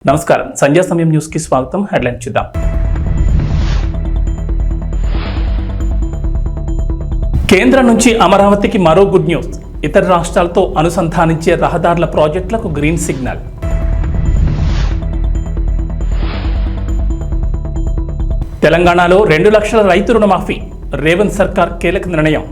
నమస్కారం. సంధ్యా సమయం న్యూస్ కి స్వాగతం. హెడ్లైన్ చూద్దాం. కేంద్రం నుంచి అమరావతికి మరో గుడ్ న్యూస్. ఇతర రాష్ట్రాలతో అనుసంధానించే రహదారుల ప్రాజెక్టులకు గ్రీన్ సిగ్నల్. తెలంగాణలో 2 లక్షల రైతు రుణమాఫీ. రేవంత్ సర్కార్ కీలక నిర్ణయం.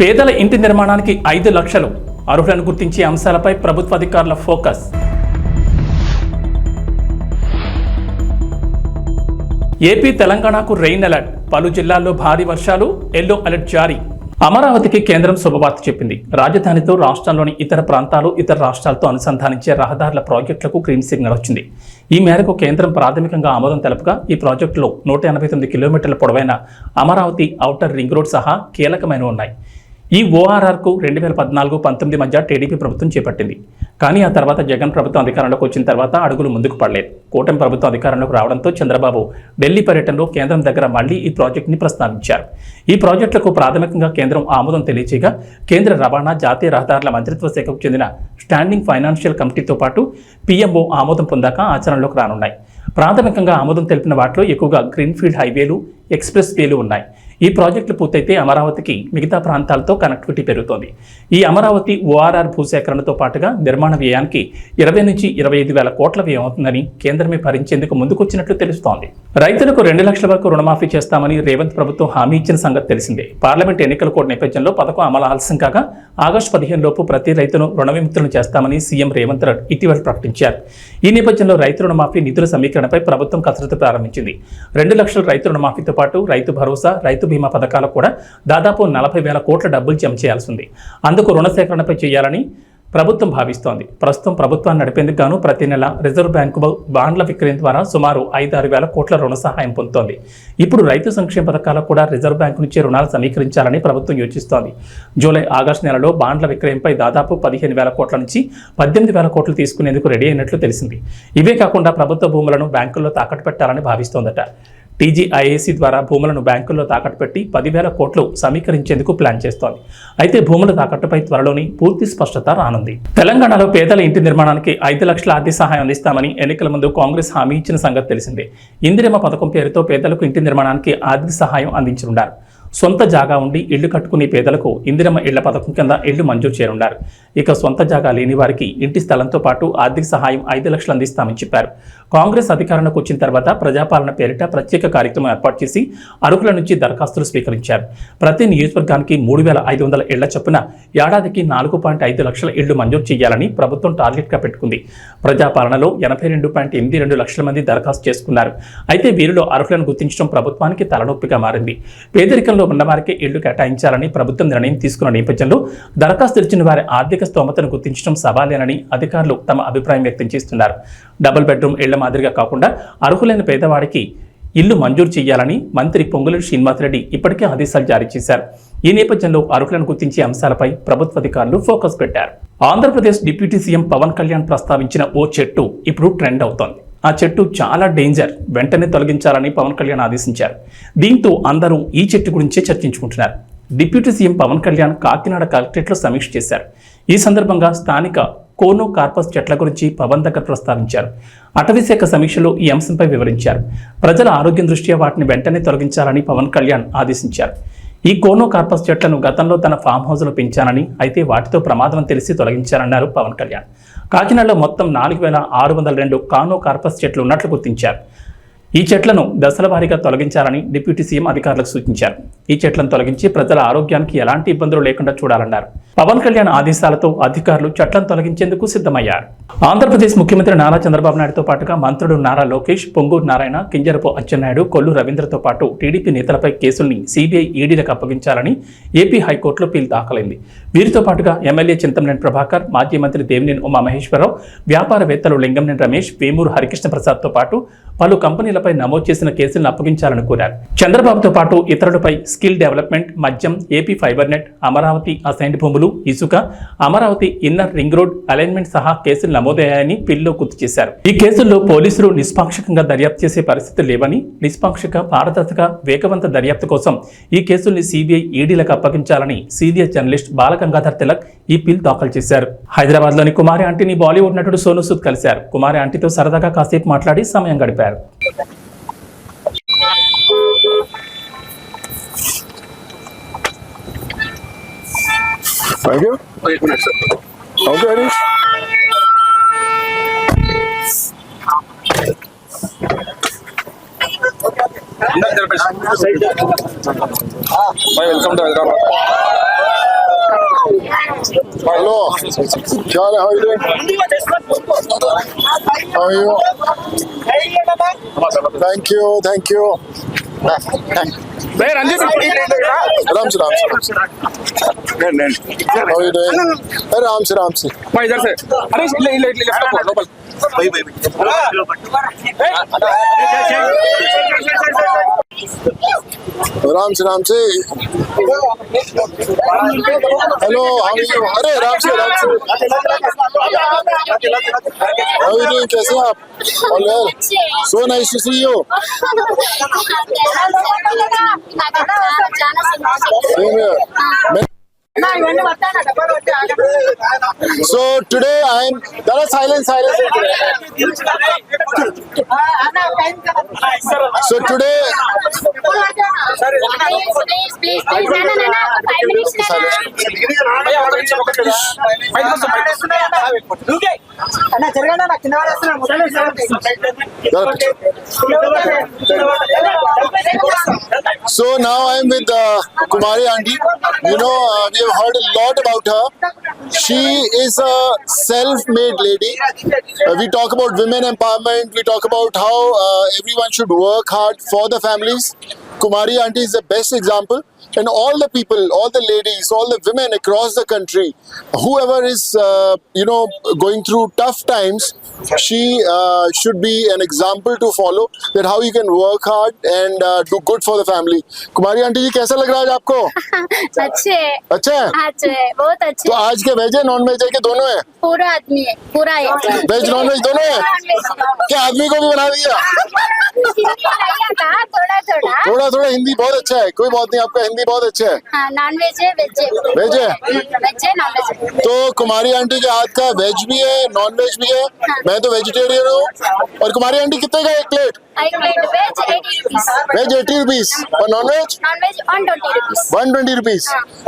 పేదల ఇంటి నిర్మాణానికి 5 లక్షలు. అర్హులను గుర్తించే అంశాలపై ప్రభుత్వ అధికారుల ఫోకస్. ఏపీ తెలంగాణకు రెయిన్ అలర్ట్. పలు జిల్లాల్లో భారీ వర్షాలు. ఎల్లో అలర్ట్ జారీ. అమరావతికి కేంద్రం శుభవార్త చెప్పింది. రాజధానితో రాష్ట్రంలోని ఇతర ప్రాంతాలు, ఇతర రాష్ట్రాలతో అనుసంధానించే రహదారుల ప్రాజెక్టులకు గ్రీన్ సిగ్నల్ వచ్చింది. ఈ మేరకు కేంద్రం ప్రాథమికంగా ఆమోదం తెలపగా ఈ ప్రాజెక్టులో 189 కిలోమీటర్ల పొడవైన అమరావతి ఔటర్ రింగ్ రోడ్ సహా కీలకమైనవి ఉన్నాయి. ఈ ఓఆర్ఆర్కు 2014-19 మధ్య టీడీపీ ప్రభుత్వం చేపట్టింది. కానీ ఆ తర్వాత జగన్ ప్రభుత్వం అధికారంలోకి వచ్చిన తర్వాత అడుగులు ముందుకు పడలేదు. కూటమి ప్రభుత్వం అధికారంలోకి రావడంతో చంద్రబాబు ఢిల్లీ పర్యటనలో కేంద్రం దగ్గర మళ్లీ ఈ ప్రాజెక్టుని ప్రస్తావించారు. ఈ ప్రాజెక్టులకు ప్రాథమికంగా కేంద్రం ఆమోదం తెలియచేయగా కేంద్ర రవాణా, జాతీయ రహదారుల మంత్రిత్వ శాఖకు చెందిన స్టాండింగ్ ఫైనాన్షియల్ కమిటీతో పాటు పీఎంఓ ఆమోదం పొందాక ఆచరణలోకి రానున్నాయి. ప్రాథమికంగా ఆమోదం తెలిపిన వాటిలో ఎక్కువగా గ్రీన్ఫీల్డ్ హైవేలు, ఎక్స్ప్రెస్ వేలు ఉన్నాయి. ఈ ప్రాజెక్టులు పూర్తయితే అమరావతికి మిగతా ప్రాంతాలతో కనెక్టివిటీ పెరుగుతోంది. ఈ అమరావతి ఓఆర్ఆర్ భూసేకరణతో పాటుగా నిర్మాణ వ్యయానికి 20 నుంచి 25 వేల కోట్ల వ్యయం అవుతుందని కేంద్రమే భరించేందుకు ముందుకొచ్చినట్లు తెలుస్తోంది. రైతులకు 2 లక్షల వరకు రుణమాఫీ చేస్తామని రేవంత్ ప్రభుత్వం హామీ ఇచ్చిన సంగతి తెలిసిందే. పార్లమెంట్ ఎన్నికల కోడ్ నేపథ్యంలో పథకం అమలు ఆలస్యం కాగా ఆగస్టు 15 లోపు ప్రతి రైతును రుణ విముక్తులను చేస్తామని సీఎం రేవంత్ ఇటీవల ప్రకటించారు. ఈ నేపథ్యంలో రైతు రుణమాఫీ నిధుల సమీకరణపై ప్రభుత్వం కసరత్తు ప్రారంభించింది. 2 లక్షల రైతు రుణమాఫీతో పాటు రైతు భరోసా, రైతు బీమా పథకాలకు కూడా దాదాపు 40 వేల కోట్ల డబ్బులు జమ చేయాల్సి ఉంది. అందుకు రుణ సేకరణపై చేయాలని ప్రభుత్వం భావిస్తోంది. ప్రస్తుతం ప్రభుత్వాన్ని నడిపేందుకు గాను ప్రతి నెల రిజర్వ్ బ్యాంకు బాండ్ల విక్రయం ద్వారా సుమారు 5-6 వేల కోట్ల రుణ సహాయం పొందుతోంది. ఇప్పుడు రైతు సంక్షేమ పథకాలకు కూడా రిజర్వ్ బ్యాంకు నుంచే రుణాలు సమీకరించాలని ప్రభుత్వం యోచిస్తోంది. జూలై, ఆగస్టు నెలలో బాండ్ల విక్రయంపై దాదాపు 15 వేల కోట్ల నుంచి 18 వేల కోట్లు తీసుకునేందుకు రెడీ అయినట్లు తెలిసింది. ఇవే కాకుండా ప్రభుత్వ భూములను బ్యాంకుల్లో తాకట్టు పెట్టాలని భావిస్తోందట. టీజీఐఏసీ ద్వారా భూములను బ్యాంకుల్లో తాకట్టు పెట్టి 10,000 కోట్లు సమీకరించేందుకు ప్లాన్ చేస్తోంది. అయితే భూముల తాకట్టుపై త్వరలోని పూర్తి స్పష్టత రానుంది. తెలంగాణలో పేదల ఇంటి నిర్మాణానికి 5 లక్షల ఆర్థిక సహాయం అందిస్తామని ఎన్నికల ముందు కాంగ్రెస్ హామీ ఇచ్చిన సంగతి తెలిసిందే. ఇందిరమ్మ పథకం పేరుతో పేదలకు ఇంటి నిర్మాణానికి ఆర్థిక సహాయం అందించనున్నారు. సొంత జాగా ఉండి ఇళ్లు కట్టుకునే పేదలకు ఇందిరమ్మ ఇళ్ల పథకం కింద ఇళ్లు మంజూరు చేయనున్నారు. ఇక సొంత జాగా లేని వారికి ఇంటి స్థలంతో పాటు ఆర్థిక సహాయం 5 లక్షలు అందిస్తామని చెప్పారు. కాంగ్రెస్ అధికారంలోకి వచ్చిన తర్వాత ప్రజాపాలన పేరిట ప్రత్యేక కార్యక్రమం ఏర్పాటు చేసి అర్హుల నుంచి దరఖాస్తులు స్వీకరించారు. ప్రతి నియోజకవర్గానికి 3,500 ఇళ్ల చొప్పున ఏడాదికి 4.5 లక్షల ఇళ్లు మంజూరు చేయాలని ప్రభుత్వం టార్గెట్గా పెట్టుకుంది. ప్రజాపాలనలో 82.82 లక్షల మంది దరఖాస్తు చేసుకున్నారు. అయితే వీరిలో అర్హులను గుర్తించడం ప్రభుత్వానికి తలనొప్పిగా మారింది. పేదరికంలో ఉన్నవారికి ఇళ్లు కేటాయించాలని ప్రభుత్వం నిర్ణయం తీసుకున్న నేపథ్యంలో దరఖాస్తు ఇచ్చిన వారి ఆర్థిక స్తోమతను గుర్తించడం సవాలేనని అధికారులు తమ అభిప్రాయం వ్యక్తం చేస్తున్నారు. డబుల్ బెడ్రూమ్ ఇళ్ల మాదిరిగా కాకుండా అర్హులైన పేదవాడికి ఇల్లు మంజూరు చేయాలని మంత్రి పొంగులేటి శ్రీనివాసరెడ్డి ఇప్పటికే ఆదేశాలు జారీ చేశారు. ఈ నేపథ్యంలో అర్హులను గుర్తించే అంశాలపై ప్రభుత్వ అధికారులు ఫోకస్ పెట్టారు. ఆంధ్రప్రదేశ్ డిప్యూటీ సీఎం పవన్ కళ్యాణ్ ప్రస్తావించిన ఓ చెట్టు ఇప్పుడు ట్రెండ్ అవుతోంది. ఆ చెట్టు చాలా డేంజర్, వెంటనే తొలగించాలని పవన్ కళ్యాణ్ ఆదేశించారు. దీంతో అందరూ ఈ చెట్టు గురించే చర్చించుకుంటున్నారు. డిప్యూటీ సీఎం పవన్ కళ్యాణ్ కాకినాడ కలెక్టరేట్లో సమీక్ష చేశారు. ఈ సందర్భంగా స్థానిక కోనో కార్పస్ చెట్ల గురించి పవన్ దగ్గర ప్రస్తావించారు. అటవీశాఖ సమీక్షలో ఈ అంశంపై వివరించారు. ప్రజల ఆరోగ్యం దృష్ట్యా వాటిని వెంటనే తొలగించాలని పవన్ కళ్యాణ్ ఆదేశించారు. ఈ కోనో కార్పస్ చెట్లను గతంలో తన ఫామ్ హౌస్లో పెంచానని, అయితే వాటితో ప్రమాదం తెలిసి తొలగించారన్నారు పవన్ కళ్యాణ్. కాకినాడలో మొత్తం 4,602 కానో కార్పస్ చెట్లు ఉన్నట్లు గుర్తించారు. ఈ చెట్లను దశల వారీగా తొలగించాలని డిప్యూటీ సీఎం అధికారులకు సూచించారు. ఈ చెట్లను తొలగించి ప్రజల ఆరోగ్యానికి ఎలాంటి ఇబ్బందులు లేకుండా చూడాలన్నారు. పవన్ కళ్యాణ్ ఆదేశాలతో అధికారులు చెట్లను తొలగించేందుకు సిద్ధమయ్యారు. ఆంధ్రప్రదేశ్ ముఖ్యమంత్రి నారా చంద్రబాబు నాయుడుతో పాటుగా మంత్రులు నారా లోకేష్, పొంగూరు నారాయణ, కింజరపు అచ్చెన్నాయుడు, కొల్లు రవీంద్రతో పాటు టీడీపీ నేతలపై కేసుల్ని సిబిఐ, ఈడీలకు అప్పగించాలని ఏపీ హైకోర్టులో పిల్ దాఖలైంది. వీరితో పాటుగా ఎమ్మెల్యే చింతమనేని ప్రభాకర్, మాజీ మంత్రి దేవినేని ఉమామహేశ్వరరావు, వ్యాపారవేత్తలు లింగంనేని రమేష్, వేమూరు హరికృష్ణ ప్రసాద్తో పాటు పలు కంపెనీలపై నమోదు చేసిన కేసులను అప్పగించాలని కోరారు. చంద్రబాబుతో పాటు ఇతరులపై స్కిల్ డెవలప్మెంట్, మద్యం, AP fibre net, Amaravati assigned భూములు, ఇసుక, Amaravati inner ring road alignment సహా కేసులు నమోదయ్యాయని పిల్లో గుర్తు చేశారు. ఈ కేసుల్లో పోలీసులు నిష్పాక్షికంగా దర్యాప్తు చేసే పరిస్థితులు లేవని, నిష్పాక్షిక, పారదర్శక, వేగవంత దర్యాప్తు కోసం ఈ కేసుల్ని సిబిఐ, ఈడీలకు అప్పగించాలని సీనియర్ జర్నలిస్ట్ బాలగంగాధర్ తిలక్ ఈ పిల్ దాఖలు చేశారు. హైదరాబాద్ లోని కుమారి ఆంటీని బాలీవుడ్ నటుడు సోనూ సూద్ కలిశారు. కుమారి ఆంటీతో సరదాగా కాసేపు మాట్లాడి సమయం గడిపారు. Thank you. Okay, Harish. Welcome to Hyderabad. Hello. How are you doing? How are you? Thank you. Thank you. Ram से How are you doing? Ram से इधर से अरे लोकल राम से हेलो हाउ आर यू? अरे राम से हाउ आर यू डूइंग? कैसे हैं आप? All well, so nice to see you. Same here. So today I'm silence. So today please 5 minutes So now I'm with Kumari aunty. You know, we have heard a lot about her. She is a self-made lady. We talk about women empowerment. We talk about how everyone should work hard for the families. Kumari aunty is the best example. And all the people, all the ladies, all the women across the country, whoever is, going through tough times, she should be an example to follow, that how you can work hard and do good for the family. Kumari aunty जी, कैसा लग रहा है आज आपको? अच्छे अच्छा है? बहुत अच्छे. तो आज के वेज है, नॉन वेज है कि दोनों है? पूरा आदमी है, पूरा है. वेज नॉन वेज दोनों है? क्या आदमी को भी बना दिया? थोड़ा हिंदी बहुत अच्छा है, कोई बात नहीं, आपका हिंदी बहुत अच्छा है. नॉन वेज है, वेज है. वेज है? वेज है, नॉन वेज है. तो कुमारी आंटी के हाथ का वेज भी है, नॉन वेज भी है. मैं तो वेजिटेरियन हूँ. और कुमारी आंटी कितने का एक प्लेट? एक plate veg 80 rupees. Veg 80 rupees और non veg? Non veg 120 rupees. 120 rupees.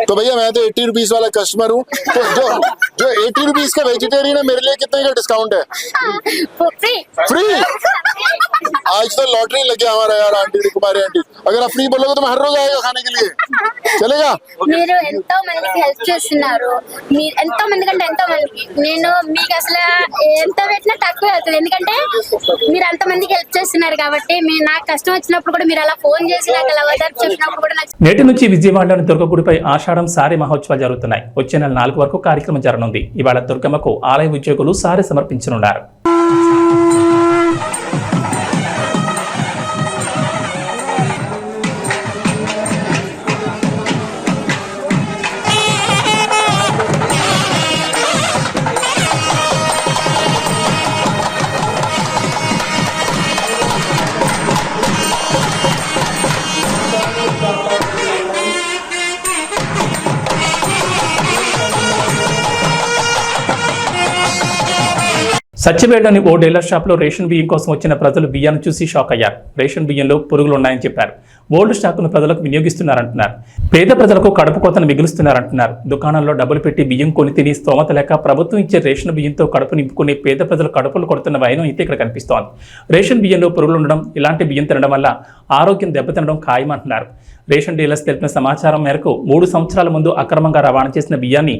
तो भैया मैं तो 80 रुपीस वाला कस्टमर हूँ. तो जो 80 रुपीस का वेजिटेरियन है, मेरे लिए कितने का डिस्काउंट है? फ्री. आज तो लॉटरी लग गया हमारा यार आंटी, कुमारी आंटी. अगर आप फ्री बोलोगे तो मैं हर रोज आएगा खाने के लिए. चलेगा? మీరు ఎంతో మందికి హెల్ప్ చేస్తున్నారు. మీరు ఎంతో మంది కంటే ఎంతో మందికి నేను మీకు అసలు ఎంత పెట్టినా తక్కువ అవుతుంది. ఎందుకంటే మీరు అంత మందికి హెల్ప్ చేస్తున్నారు కాబట్టి. మీరు నాకు కష్టం వచ్చినప్పుడు కూడా మీరు అలా ఫోన్ చేసి నాకు అలా ఓదార్పు చెప్పినప్పుడు కూడా నాకు. నేటి నుంచి విజయవాడలోని దుర్గగుడిపై ఆషాఢం సారీ మహోత్సవాలు జరుగుతున్నాయి. వచ్చే నెల 4 వరకు కార్యక్రమం జరగనుంది. ఇవాళ దుర్గమ్మకు ఆలయ ఉద్యోగులు సారీ సమర్పించనున్నారు. సత్యవేడలోని ఓ డీలర్ షాప్లో రేషన్ బియ్యం కోసం వచ్చిన ప్రజలు బియ్యాన్ని చూసి షాక్ అయ్యారు. రేషన్ బియ్యంలో పురుగులు ఉన్నాయని చెప్పారు. ఓల్డ్ స్టాక్ను ప్రజలకు వినియోగిస్తున్నారంటున్నారు. పేద ప్రజలకు కడుపు కోతను మిగులుస్తున్నారంటున్నారు. దుకాణాల్లో డబ్బులు పెట్టి బియ్యం కొని తిని స్తోమత లేక ప్రభుత్వం ఇచ్చే రేషన్ బియ్యంతో కడుపు నింపుకునే పేద ప్రజలు కడుపులు కొడుతున్న వైనం అయితే ఇక్కడ కనిపిస్తోంది. రేషన్ బియ్యంలో పురుగులు ఉండడం, ఇలాంటి బియ్యం తినడం వల్ల ఆరోగ్యం దెబ్బతినడం ఖాయమంటున్నారు. రేషన్ డీలర్స్ తెలిపిన సమాచారం మేరకు 3 సంవత్సరాల ముందు అక్రమంగా రవాణా చేసిన బియ్యాన్ని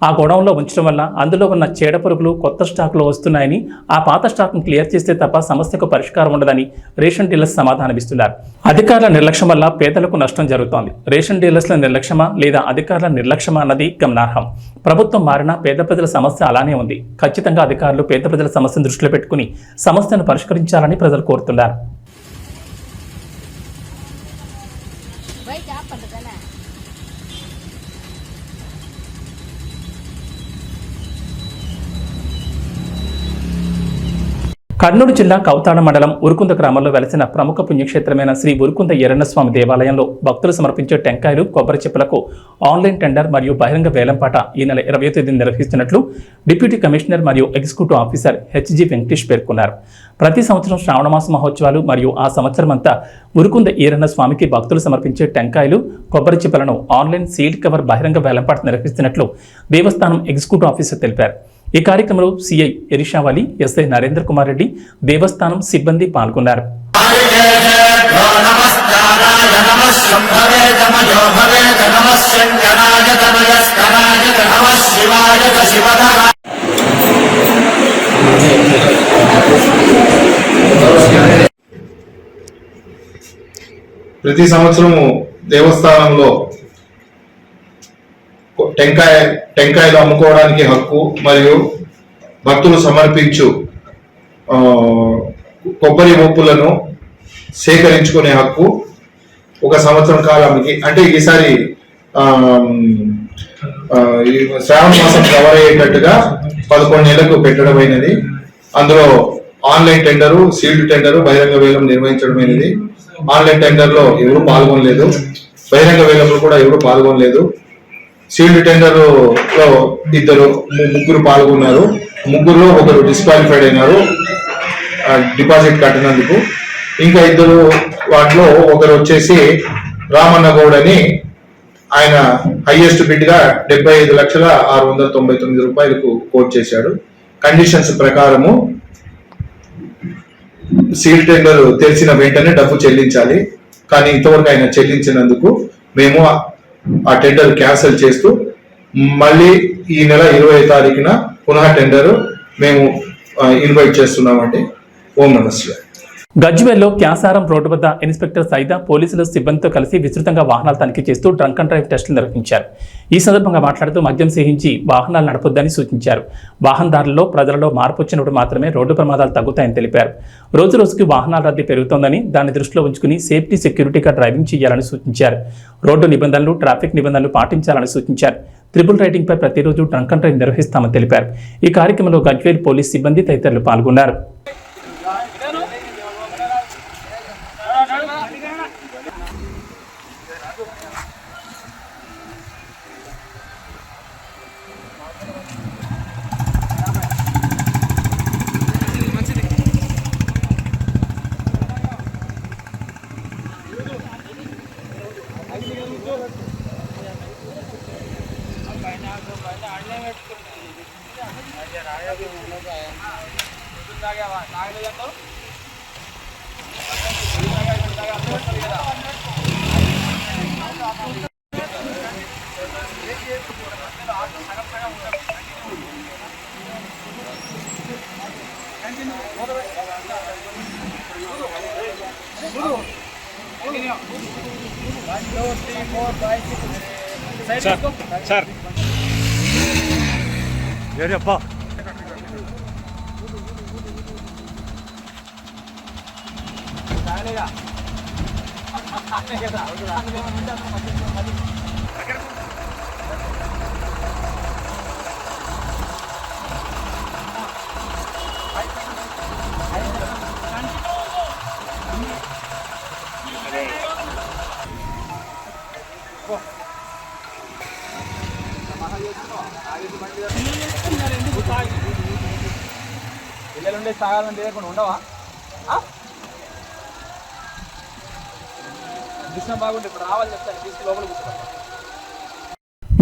ఆ గోడౌన్లో ఉంచడం వల్ల అందులో ఉన్న చీడ పురుగులు కొత్త స్టాక్లో వస్తున్నాయని, ఆ పాత స్టాక్ను క్లియర్ చేస్తే తప్ప సమస్యకు పరిష్కారం ఉండదని రేషన్ డీలర్స్ సమాధానమిస్తున్నారు. అధికారుల నిర్లక్ష్యం వల్ల పేదలకు నష్టం జరుగుతోంది. రేషన్ డీలర్స్ల నిర్లక్ష్యమా లేదా అధికారుల నిర్లక్ష్యమా అన్నది గమనార్హం. ప్రభుత్వం మారినా పేద ప్రజల సమస్య అలానే ఉంది. ఖచ్చితంగా అధికారులు పేద ప్రజల సమస్యను దృష్టిలో పెట్టుకుని సమస్యను పరిష్కరించాలని ప్రజలు కోరుతున్నారు. కర్నూలు జిల్లా కౌతాళ మండలం ఉరుకుంద గ్రామంలో వెలసిన ప్రముఖ పుణ్యక్షేత్రమైన శ్రీ ఉరుకుంద ఎర్రన్నస్వామి దేవాలయంలో భక్తులు సమర్పించే టెంకాయలు కొబ్బరి చెప్పులకు ఆన్లైన్ టెండర్ మరియు బహిరంగ వేలంపాట ఈ నెల 20వ తేదీన నిర్వహిస్తున్నట్లు డిప్యూటీ కమిషనర్ మరియు ఎగ్జిక్యూటివ్ ఆఫీసర్ హెచ్జి వెంకటేష్ పేర్కొన్నారు. ప్రతి సంవత్సరం శ్రావణమాస మహోత్సవాలు మరియు ఆ సంవత్సరమంతా ఉరుకుంద ఈరన్నస్వామికి భక్తులు సమర్పించే టెంకాయలు కొబ్బరి చెప్పులను ఆన్లైన్ సీల్డ్ కవర్ బహిరంగ వేలంపాట నిర్వహిస్తున్నట్లు దేవస్థానం ఎగ్జిక్యూటివ్ ఆఫీసర్ తెలిపారు. ఈ కార్యక్రమంలో సిఐ ఎరిషావాలి, ఎస్ఐ నరేంద్ర కుమార్ రెడ్డి, దేవస్థానం సిబ్బంది పాల్గొన్నారు. ప్రతి సంవత్సరము దేవస్థానంలో టెంకాయలు అమ్ముకోవడానికి హక్కు మరియు భక్తులు సమర్పించు కొబ్బరి ఒప్పులను సేకరించుకునే హక్కు ఒక సంవత్సరం కాలానికి, అంటే ఈసారి శ్రావణ మాసం కవర్ అయ్యేటట్టుగా 11 నెలలకు పెట్టడమైనది. అందులో ఆన్లైన్ టెండరు, సీల్డ్ టెండరు, బహిరంగ వేలం నిర్వహించడమైనది. ఆన్లైన్ టెండర్లో ఎవరు పాల్గొనలేదు, బహిరంగ వేలంలో కూడా ఎవరు పాల్గొనలేదు. సీల్డ్ టెండర్ లో ముగ్గురు పాల్గొన్నారు. ముగ్గురులో ఒకరు డిస్క్వాలిఫైడ్ అయినారు డిపాజిట్ కట్టినందుకు. ఇంకా ఇద్దరు వాటిలో ఒకరు వచ్చేసి రామన్న గౌడ్ అని, ఆయన హైయెస్ట్ బిడ్ గా 75,699,000 రూపాయలకు కోట్ చేశాడు. కండిషన్స్ ప్రకారము సీల్డ్ టెండర్ తెలిసిన వెంటనే డబ్బు చెల్లించాలి. కానీ ఇంతవరకు ఆయన చెల్లించినందుకు మేము ఆ టెండర్ క్యాన్సిల్ చేస్తూ మళ్ళీ ఈ నెల 20వ తారీఖున పునః టెండర్ మేము ఇన్వైట్ చేస్తున్నామండి. ఓం నమస్తే. గజ్వేల్లో క్యాసారం రోడ్డు వద్ద ఇన్స్పెక్టర్ సైదా పోలీసులు సిబ్బందితో కలిసి విస్తృతంగా వాహనాలు తనిఖీ చేస్తూ డ్రంక్ అండ్ డ్రైవ్ టెస్టులు నిర్వహించారు. ఈ సందర్భంగా మాట్లాడుతూ మద్యం సేవించి వాహనాలు నడపొద్దని సూచించారు. వాహనదారుల్లో ప్రజలలో మార్పు వచ్చినప్పుడు మాత్రమే రోడ్డు ప్రమాదాలు తగ్గుతాయని తెలిపారు. రోజు రోజుకి వాహనాల రద్దీ పెరుగుతోందని దాన్ని దృష్టిలో ఉంచుకుని సేఫ్టీ సెక్యూరిటీగా డ్రైవింగ్ చేయాలని సూచించారు. రోడ్డు నిబంధనలు, ట్రాఫిక్ నిబంధనలు పాటించాలని సూచించారు. ట్రిపుల్ రైడింగ్ పై ప్రతిరోజు డ్రంక్ అండ్ డ్రైవ్ నిర్వహిస్తామని తెలిపారు. ఈ కార్యక్రమంలో గజ్వేల్ పోలీస్ సిబ్బంది తదితరులు పాల్గొన్నారు. సార్ ఏరియప్పా పిల్లలుండే తాగాలని తెలియకుండా ఉండవా? దృశ్యం బాగుంటే ఇప్పుడు రావాలి చెప్తాను, తీసుకు లోపల కూర్చోవాలి.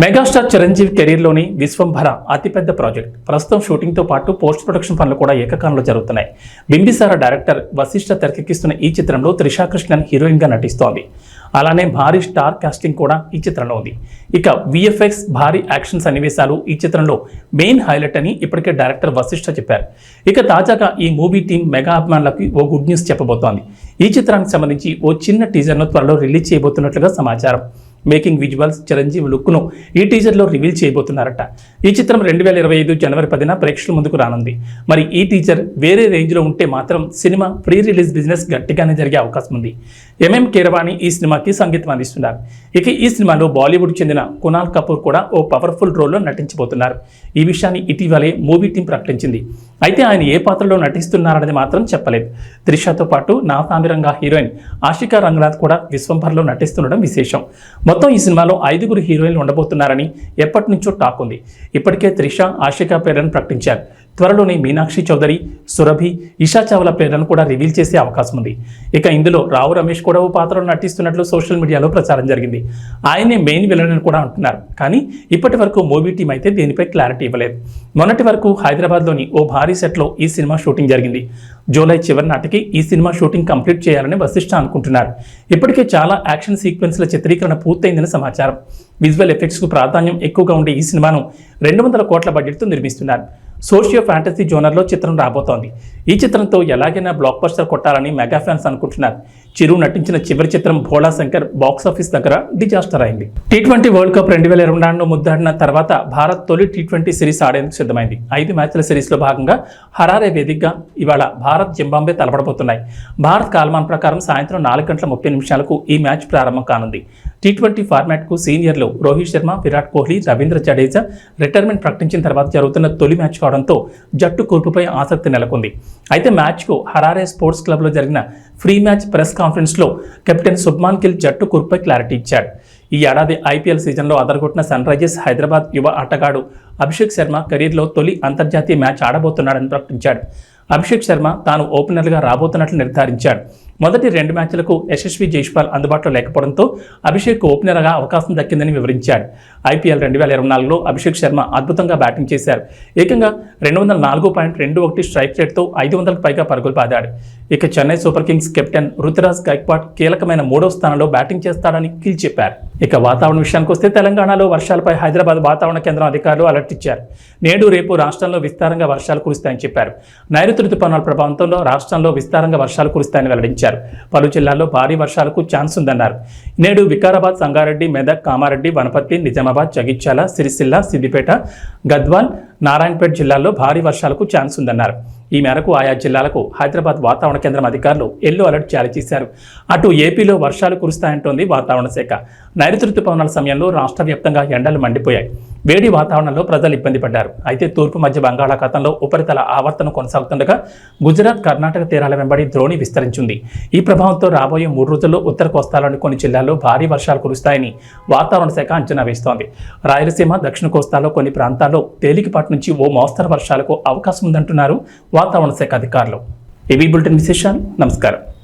మెగాస్టార్ చిరంజీవి కెరీర్లోని విశ్వంభర అతిపెద్ద ప్రాజెక్ట్. ప్రస్తుతం షూటింగ్తో పాటు పోస్ట్ ప్రొడక్షన్ పనులు కూడా ఏకకాలంలో జరుగుతున్నాయి. బింబిసార డైరెక్టర్ వశిష్ఠ తెరకెక్కిస్తున్న ఈ చిత్రంలో త్రిషా కృష్ణన్ హీరోయిన్గా నటిస్తోంది. అలానే భారీ స్టార్ కాస్టింగ్ కూడా ఈ చిత్రంలో ఉంది. ఇక విఎఫ్ఎక్స్, భారీ యాక్షన్ సన్నివేశాలు ఈ చిత్రంలో మెయిన్ హైలైట్ అని ఇప్పటికే డైరెక్టర్ వశిష్ఠ చెప్పారు. ఇక తాజాగా ఈ మూవీ టీం మెగా అభిమానులకు ఓ గుడ్ న్యూస్ చెప్పబోతోంది. ఈ చిత్రానికి సంబంధించి ఓ చిన్న టీజర్ను త్వరలో రిలీజ్ చేయబోతున్నట్లుగా సమాచారం. మేకింగ్ విజువల్స్, చిరంజీవి లుక్ను ఈ టీజర్లో రివీల్ చేయబోతున్నారట. ఈ చిత్రం 2025 జనవరి 10న ప్రేక్షకుల ముందుకు రానుంది. మరి ఈ టీజర్ వేరే రేంజ్లో ఉంటే మాత్రం సినిమా ప్రీ రిలీజ్ బిజినెస్ గట్టిగానే జరిగే అవకాశం ఉంది. ఎంఎం కీరవాణి ఈ సినిమాకి సంగీతం అందిస్తున్నారు. ఇక ఈ సినిమాలో బాలీవుడ్ చెందిన కునాల్ కపూర్ కూడా ఓ పవర్ఫుల్ రోల్లో నటించబోతున్నారు. ఈ విషయాన్ని ఇటీవలే మూవీ టీం ప్రకటించింది. అయితే ఆయన ఏ పాత్రలో నటిస్తున్నారనేది మాత్రం చెప్పలేదు. త్రిషతో పాటు నా సామిరంగా హీరోయిన్ ఆషికా రంగనాథ్ కూడా విశ్వంభర్లో నటిస్తుండడం విశేషం. మొత్తం ఈ సినిమాలో 5 హీరోయిన్లు ఉండబోతున్నారని ఎప్పటి నుంచో టాక్ ఉంది. ఇప్పటికే త్రిష, ఆషికా పేర్లను ప్రకటించారు. త్వరలోనే మీనాక్షి చౌదరి, సురభి, ఇషా చావ్లా పేర్లను కూడా రివీల్ చేసే అవకాశం ఉంది. ఇక ఇందులో రావు రమేష్ కూడా ఓ పాత్రలో నటిస్తున్నట్లు సోషల్ మీడియాలో ప్రచారం జరిగింది. ఆయనే మెయిన్ విలన్ అని కూడా అంటున్నారు. కానీ ఇప్పటి వరకు మూవీ టీం అయితే దీనిపై క్లారిటీ ఇవ్వలేదు. మొన్నటి వరకు హైదరాబాద్లోని ఓ భారీ సెట్లో ఈ సినిమా షూటింగ్ జరిగింది. జూలై చివరి నాటికి ఈ సినిమా షూటింగ్ కంప్లీట్ చేయాలని వశిష్ఠ అనుకుంటున్నారు. ఇప్పటికే చాలా యాక్షన్ సీక్వెన్స్ల చిత్రీకరణ పూర్తయిందని సమాచారం. విజువల్ ఎఫెక్ట్స్కు ప్రాధాన్యం ఎక్కువగా ఉండే ఈ సినిమాను 200 కోట్ల బడ్జెట్తో నిర్మిస్తున్నారు. సోషియో ఫ్యాంటసీ జోనర్లో చిత్రం రాబోతోంది. ఈ చిత్రంతో ఎలాగైనా బ్లాక్ బస్టర్ కొట్టాలని మెగా ఫ్యాన్స్ అనుకుంటున్నారు. చిరు నటించిన చివరి చిత్రం భోళా శంకర్ బాక్సాఫీస్ దగ్గర డిజాస్టర్ అయింది. T20 వరల్డ్ కప్ 2024 ముద్దాడిన తర్వాత భారత్ తొలి T20 సిరీస్ ఆడేందుకు సిద్ధమైంది. 5 మ్యాచ్ల సిరీస్లో భాగంగా హరారే వేదికగా ఇవాళ భారత్ జింబాబ్వే తలపడబోతున్నాయి. భారత్ కాలమాన్ ప్రకారం సాయంత్రం 4:30 ఈ మ్యాచ్ ప్రారంభం కానుంది. T20 ఫార్మాట్కు సీనియర్లు రోహిత్ శర్మ, విరాట్ కోహ్లీ, రవీంద్ర జడేజా రిటైర్మెంట్ ప్రకటించిన తర్వాత జరుగుతున్న తొలి మ్యాచ్ కావడంతో జట్టు కూర్పుపై ఆసక్తి నెలకొంది. అయితే మ్యాచ్కు హరారే స్పోర్ట్స్ క్లబ్లో జరిగిన ఫ్రీ మ్యాచ్ ప్రెస్ కాన్ఫరెన్స్లో కెప్టెన్ శుభ్మాన్ గిల్ జట్టు కూర్పుపై క్లారిటీ ఇచ్చాడు. ఈ ఏడాది IPL సీజన్లో అదరగొట్టిన సన్ రైజర్స్ హైదరాబాద్ యువ ఆటగాడు అభిషేక్ శర్మ కెరీర్లో తొలి అంతర్జాతీయ మ్యాచ్ ఆడబోతున్నాడని ప్రకటించాడు. అభిషేక్ శర్మ తాను ఓపెనర్గా రాబోతున్నట్లు నిర్ధారించాడు. మొదటి 2 మ్యాచ్లకు యశస్వి జైస్వాల్ అందుబాటులో లేకపోవడంతో అభిషేక్ ఓపెనర్గా అవకాశం దక్కిందని వివరించాడు. IPL 2024లో అభిషేక్ శర్మ అద్భుతంగా బ్యాటింగ్ చేశారు. ఏకంగా 204.21 స్ట్రైక్ రేట్తో 500కు పైగా పరుగులు బాదాడు. ఇక Chennai Super Kings captain Ruturaj Gaikwad కీలకమైన 3వ స్థానంలో బ్యాటింగ్ చేస్తాడని గిల్ చెప్పారు. ఇక వాతావరణ విషయానికి వస్తే తెలంగాణలో వర్షాలపై హైదరాబాద్ వాతావరణ కేంద్రం అధికారులు అలర్ట్ ఇచ్చారు. నేడు రేపు రాష్ట్రంలో విస్తారంగా వర్షాలు కురుస్తాయని చెప్పారు. నైరుతి రుతుపవనాల ప్రభావంతో రాష్ట్రంలో విస్తారంగా వర్షాలు కురుస్తాయని వెల్లడించారు. పలు జిల్లాల్లో భారీ వర్షాలకు ఛాన్స్ ఉందన్నారు. నేడు వికారాబాద్, సంగారెడ్డి, మెదక్, కామారెడ్డి, వనపర్తి, నిజామాబాద్, జగిత్యాల, సిరిసిల్ల, సిద్దిపేట, గద్వాల్, నారాయణపేట జిల్లాల్లో భారీ వర్షాలకు ఛాన్స్ ఉందన్నారు. ఈ మేరకు ఆయా జిల్లాలకు హైదరాబాద్ వాతావరణ కేంద్రం అధికారులు ఎల్లో అలర్ట్ జారీ చేశారు. అటు ఏపీలో వర్షాలు కురుస్తాయంటోంది వాతావరణ శాఖ. నైరుతి రుతుపవనాల సమయంలో రాష్ట్ర వ్యాప్తంగా ఎండలు మండిపోయాయి. వేడి వాతావరణంలో ప్రజలు ఇబ్బంది పడ్డారు. అయితే తూర్పు మధ్య బంగాళాఖాతంలో ఉపరితల ఆవర్తనం కొనసాగుతుండగా గుజరాత్, కర్ణాటక తీరాల వెంబడి ద్రోణి విస్తరించింది. ఈ ప్రభావంతో రాబోయే 3 రోజుల్లో ఉత్తర కోస్తాలోని కొన్ని జిల్లాల్లో భారీ వర్షాలు కురుస్తాయని వాతావరణ శాఖ అంచనా వేస్తోంది. రాయలసీమ, దక్షిణ కోస్తాలో కొన్ని ప్రాంతాల్లో తేలికపాటి నుంచి ఓ మోస్తరు వర్షాలకు అవకాశం ఉందంటున్నారు వాతావరణ శాఖ అధికారులు. ఏబీ బులెటిన్ విశేషాలు. నమస్కారం.